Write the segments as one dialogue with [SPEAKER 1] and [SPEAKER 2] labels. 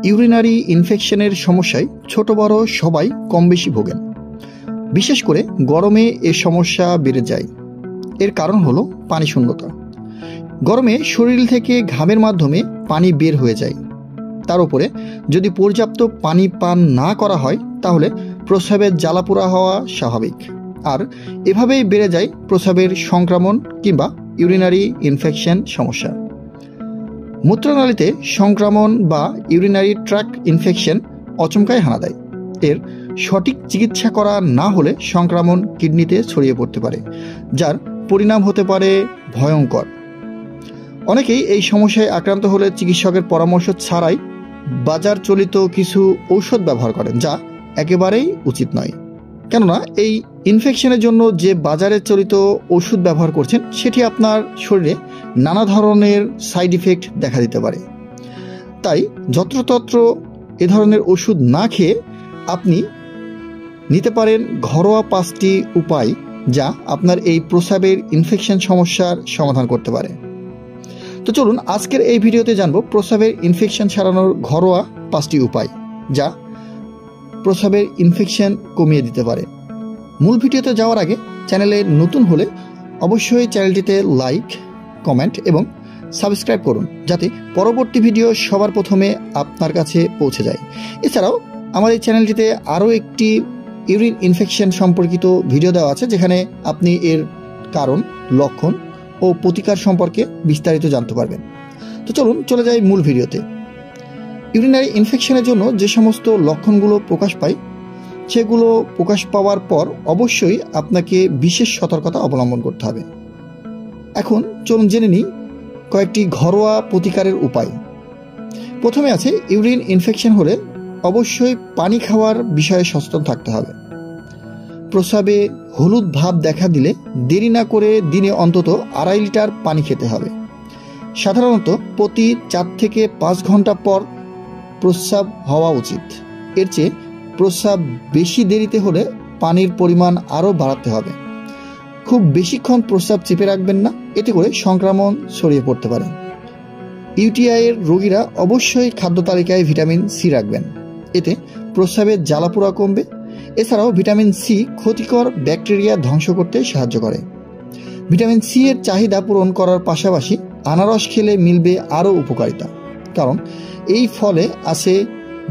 [SPEAKER 1] Urinary ইনফেকশনের সমস্যায় ছোট বড় সবাই কম বেশি ভোগেন। বিশেষ করে গরমে এ সমস্যা বেড়ে যায়। এর কারণ হলো পানি শূন্যতা। গরমে শরীর থেকে ঘামের মাধ্যমে পানি বের হয়ে যায়। তার উপরে যদি পর্যাপ্ত পানি পান না করা হয় তাহলে প্রস্রাবের জ্বালাপোড়া হওয়া স্বাভাবিক, আর এভাবেই বেড়ে যায় প্রস্রাবের সংক্রমণ কিংবা ইউরিনারি ইনফেকশন সমস্যা। মূত্রনালীতে সংক্রমণ বা ইউরিনারি ট্র্যাক্ট ইনফেকশন অচমকায় হানা দেয়। এর সঠিক চিকিৎসা করা না হলে সংক্রমণ কিডনিতে ছড়িয়ে পড়তে পারে, যার পরিণাম হতে পারে ভয়ঙ্কর। অনেকেই এই সমস্যায় আক্রান্ত হলে চিকিৎসকের পরামর্শ ছাড়াই বাজার চলিত কিছু ঔষধ ব্যবহার করেন, যা একেবারেই উচিত নয়। কেননা এই ইনফেকশনের জন্য যে বাজারে চলিত ওষুধ ব্যবহার করছেন সেটি আপনার শরীরে নানা ধরনের সাইড ইফেক্ট দেখা দিতে পারে। তাই যত্রতত্র এ ধরনের ওষুধ না খেয়ে আপনি নিতে পারেন ঘরোয়া 5টি উপায়, যা আপনার এই প্রস্রাবের ইনফেকশন সমস্যার সমাধান করতে পারে। তো চলুন আজকের এই ভিডিওতে জানবো প্রস্রাবের ইনফেকশন সারানোর ঘরোয়া 5টি উপায়, যা প্রস্রাবের ইনফেকশন কমিয়ে দিতে পারে। মূল ভিডিওতে যাওয়ার আগে চ্যানেলে নতুন হলে অবশ্যই চ্যানেলটিতে লাইক, কমেন্ট এবং সাবস্ক্রাইব করুন, যাতে পরবর্তী ভিডিও সবার প্রথমে আপনার কাছে পৌঁছে যায়। এছাড়াও আমার এই চ্যানেলটিতে আরও একটি ইউরিন ইনফেকশন সম্পর্কিত ভিডিও দেওয়া আছে, যেখানে আপনি এর কারণ, লক্ষণ ও প্রতিকার সম্পর্কে বিস্তারিত জানতে পারবেন। তো চলুন চলে যাই মূল ভিডিওতে। ইউরিনারি ইনফেকশনের জন্য যে সমস্ত লক্ষণগুলো প্রকাশ পায় সেগুলো প্রকাশ পাওয়ার পর অবশ্যই আপনাকে বিশেষ সতর্কতা অবলম্বন করতে হবে। এখন চলুন জেনে নিই কয়েকটি ঘরোয়া প্রতিকারের উপায়। প্রথমে আছে, ইউরিন ইনফেকশন হলে অবশ্যই পানি খাওয়ার বিষয়ে সচেতন থাকতে হবে। প্রস্রাবে হলুদ ভাব দেখা দিলে দেরি না করে দিনে অন্তত 2.5 লিটার পানি খেতে হবে। সাধারণত প্রতি 4 থেকে 5 ঘন্টা পর প্রস্রাব হওয়া উচিত। এর চেয়ে প্রস্রাব বেশি দেরিতে হলে পানির পরিমাণ আরও বাড়াতে হবে। খুব বেশিক্ষণ প্রস্রাব চেপে রাখবেন না, এতে করে সংক্রমণ ছড়িয়ে পড়তে পারে। ইউটিআই এর রোগীরা অবশ্যই খাদ্য তালিকায় ভিটামিন সি রাখবেন, এতে প্রস্রাবের জ্বালাপোড়া কমবে। এছাড়াও ভিটামিন সি ক্ষতিকর ব্যাকটেরিয়া ধ্বংস করতে সাহায্য করে। ভিটামিন সি এর চাহিদা পূরণ করার পাশাপাশি আনারস খেলে মিলবে আরও উপকারিতা, কারণ এই ফলে আছে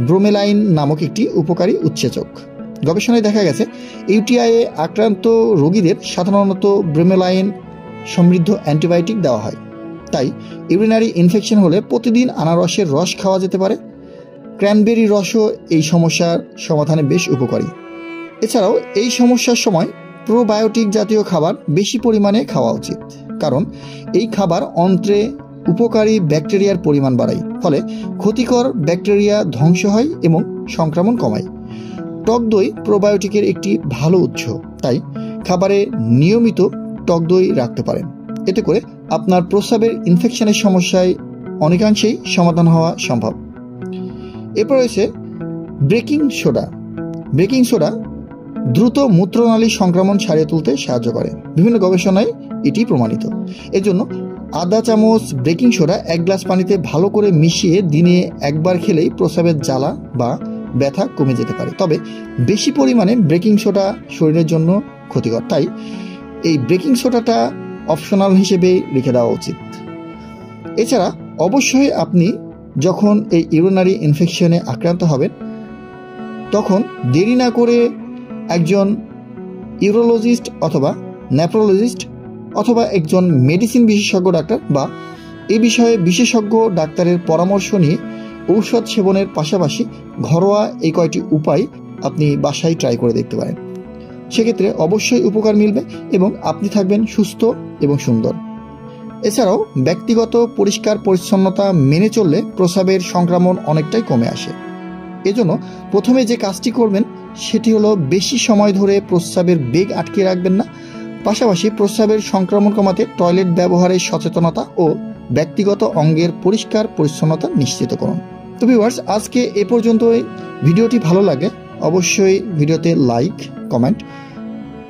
[SPEAKER 1] ব্রোমেলাইন নামক একটি উপকারী উৎসেচক। গবেষণায় দেখা গেছে ইউটিআই এ আক্রান্ত রোগীদের সাধারণত ব্রোমেলাইন সমৃদ্ধ অ্যান্টিবায়োটিক দেওয়া হয়। তাই ইউরিনারি ইনফেকশন হলে প্রতিদিন আনারসের রস খাওয়া যেতে পারে। ক্র্যানবেরি রসও এই সমস্যার সমাধানে বেশ উপকারী। এছাড়াও এই সমস্যার সময় প্রোবায়োটিক জাতীয় খাবার বেশি পরিমাণে খাওয়া উচিত, কারণ এই খাবার অন্ত্রে উপকারী ব্যাকটেরিয়ার পরিমাণ বাড়ায়, ফলে ক্ষতিকর ব্যাকটেরিয়া ধ্বংস হয় এবং সংক্রমণ কমায়। টক দই প্রোবায়োটিকের একটি ভালো উৎস, তাই খাবারে নিয়মিত টক দই রাখতে পারেন। এতে করে আপনার প্রস্রাবের ইনফেকশনের সমস্যায় অনেকাংশেই সমাধান হওয়া সম্ভব। এরপর রয়েছে বেকিং সোডা। বেকিং সোডা দ্রুত মূত্রনালী সংক্রমণ সারিয়ে তুলতে সাহায্য করে। বিভিন্ন গবেষণায় এটি প্রমাণিত। এর জন্য আধা চামচ বেকিং সোডা 1 গ্লাস পানিতে ভালো করে মিশিয়ে দিনে একবার খেলেই প্রস্রাবের জ্বালা বা ব্যথা কমে যেতে পারে। তবে বেশি পরিমাণে বেকিং সোডা শরীরের জন্য ক্ষতিকর, তাই এই বেকিং সোডাটা অপশনাল হিসেবে রেখে দেওয়া উচিত। এছাড়া অবশ্যই আপনি যখন এই ইউরিনারি ইনফেকশনে আক্রান্ত হবেন তখন দেরি না করে একজন ইউরোলজিস্ট অথবা নেফ্রোলজিস্ট অথবা একজন মেডিসিন বিশেষজ্ঞ ডাক্তার বা এ বিষয়ে বিশেষজ্ঞ ডাক্তারের পরামর্শ নিয়ে ঔষধ সেবনের পাশাপাশি ঘরোয়া এই কয়টি উপায় আপনি বাসায় ট্রাই করে দেখতে পারেন। সেক্ষেত্রে অবশ্যই উপকার মিলবে এবং আপনি থাকবেন সুস্থ এবং সুন্দর। এছাড়াও ব্যক্তিগত পরিষ্কার পরিচ্ছন্নতা মেনে চললে প্রস্রাবের সংক্রমণ অনেকটাই কমে আসে। এজন্য প্রথমে যে কাজটি করবেন সেটি হলো বেশি সময় ধরে প্রস্রাবের বেগ আটকে রাখবেন না। পাশাপাশি প্রস্রাবের সংক্রমণ কমাতে টয়লেট ব্যবহারের সচেতনতা ও ব্যক্তিগত অঙ্গের পরিষ্কার পরিচ্ছন্নতা নিশ্চিত করুন। তো ভিউয়ার্স, আজকে এ পর্যন্তই। ভিডিওটি ভালো লাগে অবশ্যই ভিডিওতে লাইক, কমেন্ট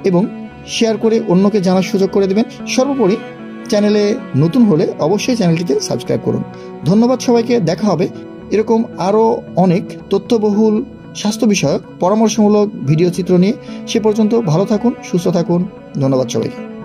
[SPEAKER 1] এবং শেয়ার করে অন্যকে জানার সুযোগ করে দেবেন। সর্বোপরি চ্যানেলে নতুন হলে অবশ্যই চ্যানেলটিতে সাবস্ক্রাইব করুন। ধন্যবাদ সবাইকে। দেখা হবে এরকম আরও অনেক তথ্যবহুল স্বাস্থ্য বিষয়ক পরামর্শমূলক ভিডিও চিত্র নিয়ে। সে পর্যন্ত ভালো থাকুন, সুস্থ থাকুন। ধন্যবাদ সবাইকে।